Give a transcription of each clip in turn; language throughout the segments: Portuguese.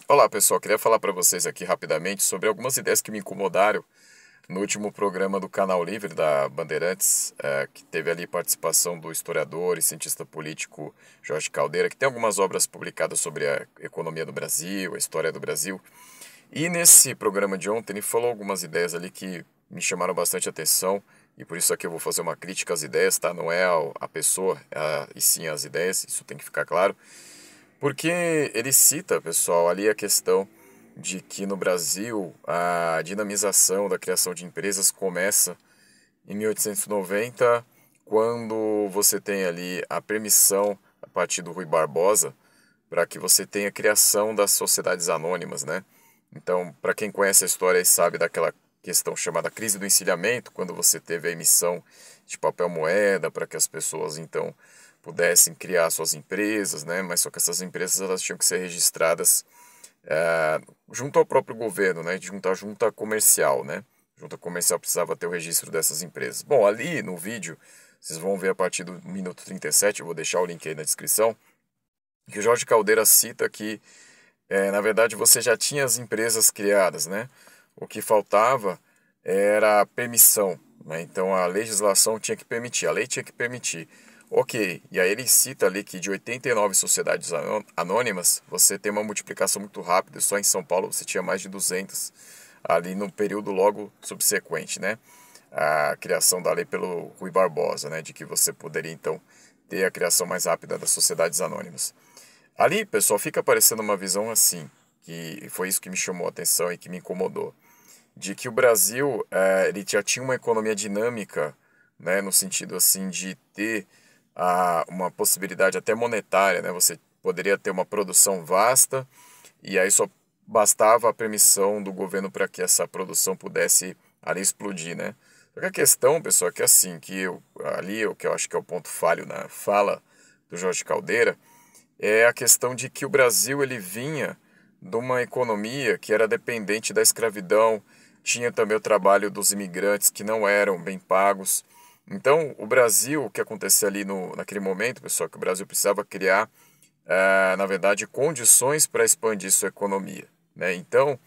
Olá pessoal, queria falar para vocês aqui rapidamente sobre algumas ideias que me incomodaram no último programa do Canal Livre da Bandeirantes, que teve ali participação do historiador e cientista político Jorge Caldeira, que tem algumas obras publicadas sobre a economia do Brasil, a história do Brasil. E nesse programa de ontem ele falou algumas ideias ali que me chamaram bastante atenção e por isso aqui eu vou fazer uma crítica às ideias, tá? Não é a pessoa, e sim às ideias, isso tem que ficar claro. Porque ele cita, pessoal, ali a questão de que no Brasil a dinamização da criação de empresas começa em 1890, quando você tem ali a permissão a partir do Rui Barbosa para que você tenha a criação das sociedades anônimas, né? Então, para quem conhece a história e sabe daquela questão chamada crise do encilhamento, quando você teve a emissão de papel moeda para que as pessoas então pudessem criar suas empresas, né? Mas só que essas empresas elas tinham que ser registradas junto ao próprio governo, né? Junto à junta comercial, né? Junta comercial precisava ter o registro dessas empresas. Bom, ali no vídeo, vocês vão ver a partir do minuto 37, eu vou deixar o link aí na descrição, que o Jorge Caldeira cita que, na verdade, você já tinha as empresas criadas, né? O que faltava era a permissão, né? Então a legislação tinha que permitir, a lei tinha que permitir. Ok, e aí ele cita ali que de 89 sociedades anônimas, você tem uma multiplicação muito rápida, só em São Paulo você tinha mais de 200 ali no período logo subsequente, né? A criação da lei pelo Rui Barbosa, né? De que você poderia então ter a criação mais rápida das sociedades anônimas. Ali, pessoal, fica aparecendo uma visão assim, que foi isso que me chamou a atenção e que me incomodou, de que o Brasil ele já tinha uma economia dinâmica, né, no sentido assim de ter uma possibilidade até monetária, né, você poderia ter uma produção vasta e aí só bastava a permissão do governo para que essa produção pudesse ali explodir, né? Só que a questão, pessoal, é que assim, ali o que eu acho que é o ponto falho na fala do Jorge Caldeira, é a questão de que o Brasil ele vinha de uma economia que era dependente da escravidão, tinha também o trabalho dos imigrantes que não eram bem pagos. Então, o Brasil, o que acontecia ali naquele momento, pessoal, que o Brasil precisava criar, na verdade, condições para expandir sua economia, né? Então,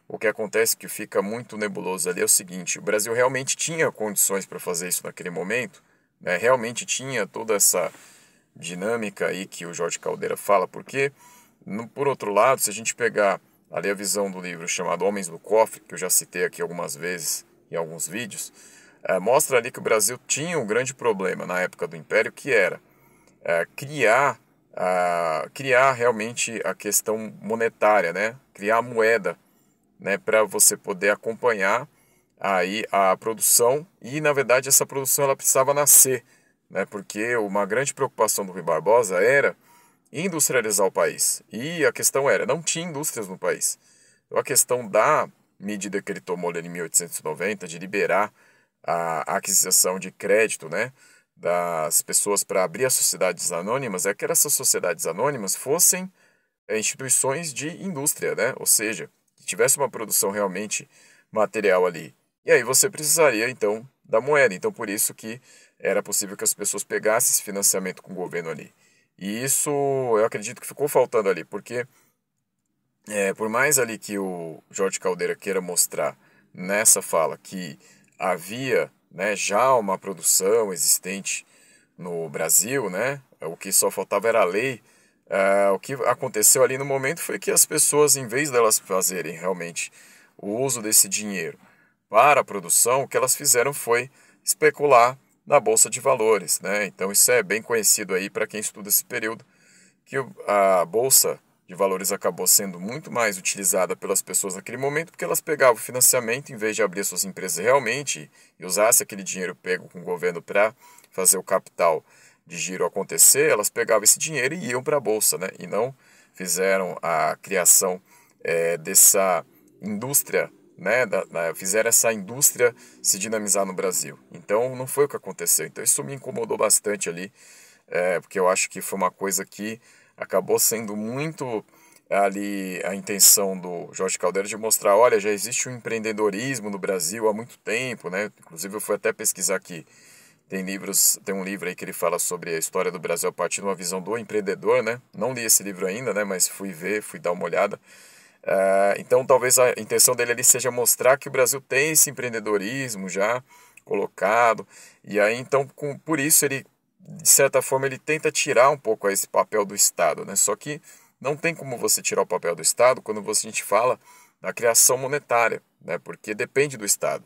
o que acontece que fica muito nebuloso ali é o seguinte: o Brasil realmente tinha condições para fazer isso naquele momento, né? Realmente tinha toda essa dinâmica aí que o Jorge Caldeira fala, porque, por outro lado, se a gente pegar ali a visão do livro chamado Homens do Cofre, que eu já citei aqui algumas vezes em alguns vídeos, mostra ali que o Brasil tinha um grande problema na época do Império, que era criar realmente a questão monetária, né? Criar a moeda, né? Para você poder acompanhar aí a produção e, na verdade, essa produção ela precisava nascer, né? Porque uma grande preocupação do Rui Barbosa era industrializar o país. E a questão era, não tinha indústrias no país. Então a questão da medida que ele tomou ali em 1890 de liberar a aquisição de crédito, né, das pessoas para abrir as sociedades anônimas, é que essas sociedades anônimas fossem instituições de indústria, né? Ou seja, que tivesse uma produção realmente material ali. E aí você precisaria então da moeda. Então por isso que era possível que as pessoas pegassem esse financiamento com o governo ali. E isso eu acredito que ficou faltando ali, porque por mais ali que o Jorge Caldeira queira mostrar nessa fala que havia, né, já uma produção existente no Brasil, né, o que só faltava era a lei. O que aconteceu ali no momento foi que as pessoas, em vez delas fazerem realmente o uso desse dinheiro para a produção, o que elas fizeram foi especular na bolsa de valores, né? Então isso é bem conhecido aí para quem estuda esse período, que a bolsa de valores acabou sendo muito mais utilizada pelas pessoas naquele momento, porque elas pegavam financiamento em vez de abrir suas empresas realmente e usasse aquele dinheiro pego com o governo para fazer o capital de giro acontecer, elas pegavam esse dinheiro e iam para a bolsa, né? E não fizeram a criação dessa indústria, né? Fizeram essa indústria se dinamizar no Brasil. Então não foi o que aconteceu. Então isso me incomodou bastante ali, porque eu acho que foi uma coisa que acabou sendo muito ali a intenção do Jorge Caldeira de mostrar, olha, já existe um empreendedorismo no Brasil há muito tempo, né? Inclusive eu fui até pesquisar aqui, tem um livro aí que ele fala sobre a história do Brasil a partir de uma visão do empreendedor, né? Não li esse livro ainda, né? Mas fui ver, fui dar uma olhada. Então talvez a intenção dele ali seja mostrar que o Brasil tem esse empreendedorismo já colocado, e aí então por isso ele, de certa forma, ele tenta tirar um pouco esse papel do Estado, né? Só que não tem como você tirar o papel do Estado quando a gente fala da criação monetária, né? Porque depende do Estado,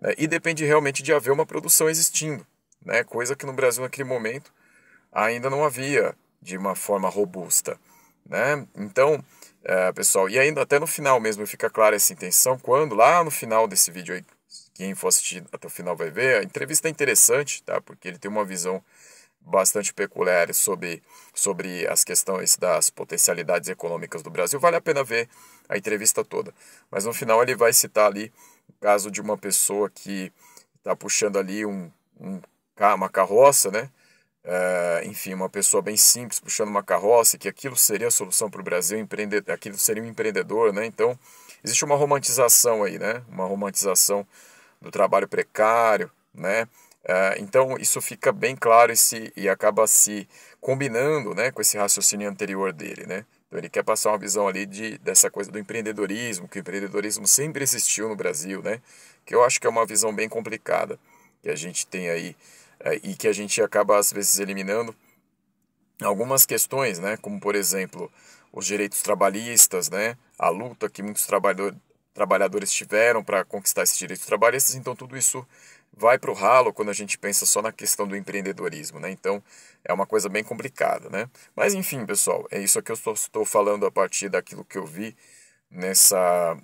né? E depende realmente de haver uma produção existindo, né? Coisa que no Brasil naquele momento ainda não havia de uma forma robusta, né? Então, pessoal, e ainda até no final mesmo fica clara essa intenção, quando lá no final desse vídeo aí, quem for assistir até o final vai ver, a entrevista é interessante, tá? Porque ele tem uma visão bastante peculiar sobre as questões das potencialidades econômicas do Brasil. Vale a pena ver a entrevista toda. Mas no final ele vai citar ali o caso de uma pessoa que está puxando ali uma carroça, né? Enfim, uma pessoa bem simples puxando uma carroça, e que aquilo seria a solução para o Brasil, aquilo seria um empreendedor, né? Então, existe uma romantização aí, né? Uma romantização do trabalho precário, né? Então, isso fica bem claro e acaba se combinando, né, com esse raciocínio anterior dele, né? Então, ele quer passar uma visão ali dessa coisa do empreendedorismo, que o empreendedorismo sempre existiu no Brasil, né? Que eu acho que é uma visão bem complicada que a gente tem aí, e que a gente acaba, às vezes, eliminando algumas questões, né? Como, por exemplo, os direitos trabalhistas, né? A luta que muitos trabalhadores tiveram para conquistar esses direitos trabalhistas. Então, tudo isso vai para o ralo quando a gente pensa só na questão do empreendedorismo, né? Então, é uma coisa bem complicada, né? Mas, enfim, pessoal, é isso que eu estou falando a partir daquilo que eu vi nessa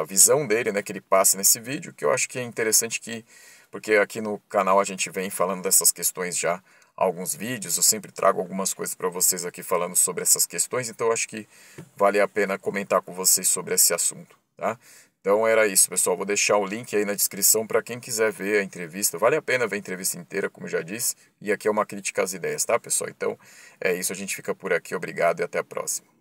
visão dele, né? Que ele passa nesse vídeo, que eu acho que é interessante porque aqui no canal a gente vem falando dessas questões já há alguns vídeos, eu sempre trago algumas coisas para vocês aqui falando sobre essas questões, então eu acho que vale a pena comentar com vocês sobre esse assunto, tá? Então era isso, pessoal. Vou deixar o link aí na descrição para quem quiser ver a entrevista. Vale a pena ver a entrevista inteira, como eu já disse. E aqui é uma crítica às ideias, tá, pessoal? Então é isso, a gente fica por aqui. Obrigado e até a próxima.